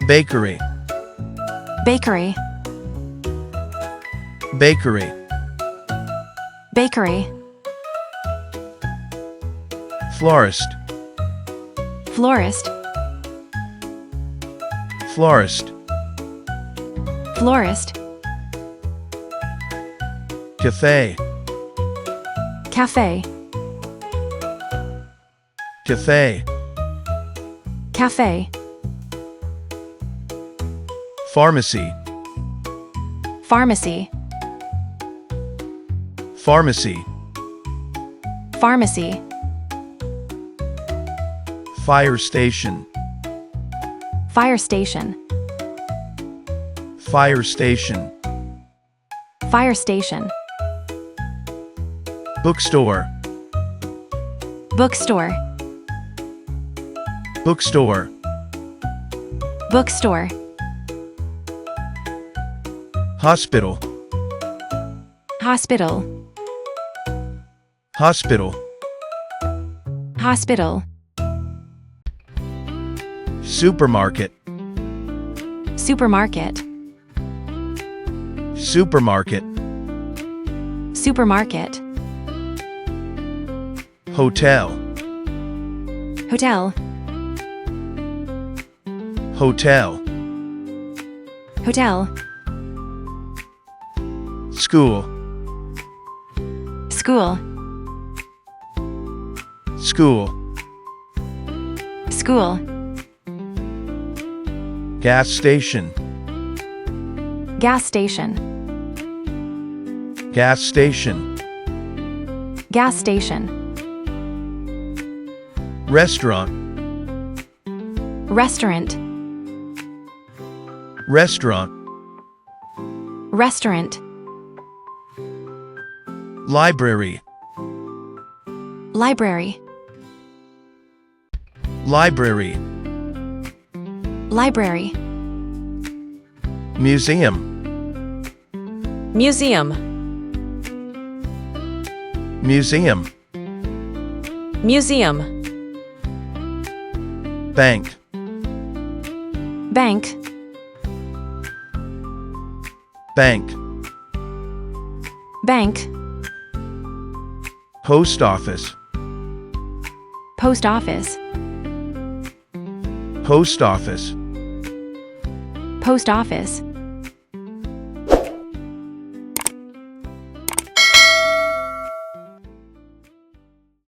bakery, bakery, bakery, bakery, florist, florist, florist, florist, cafe, cafe, cafe, cafe, pharmacy, pharmacy, pharmacy, pharmacy, fire station, fire station, fire station, fire station, bookstore, bookstore, bookstore, bookstore, hospital, hospital, hospital, hospital, supermarket, supermarket, supermarket, supermarket, hotel, hotel, hotel, hotel, school, school, school, school, gas station, gas station, gas station, gas station, restaurant, restaurant, restaurant, restaurant, library, library, library, library, museum, museum, museum, museum, bank, bank, bank, bank, post office, post office, post office, post office,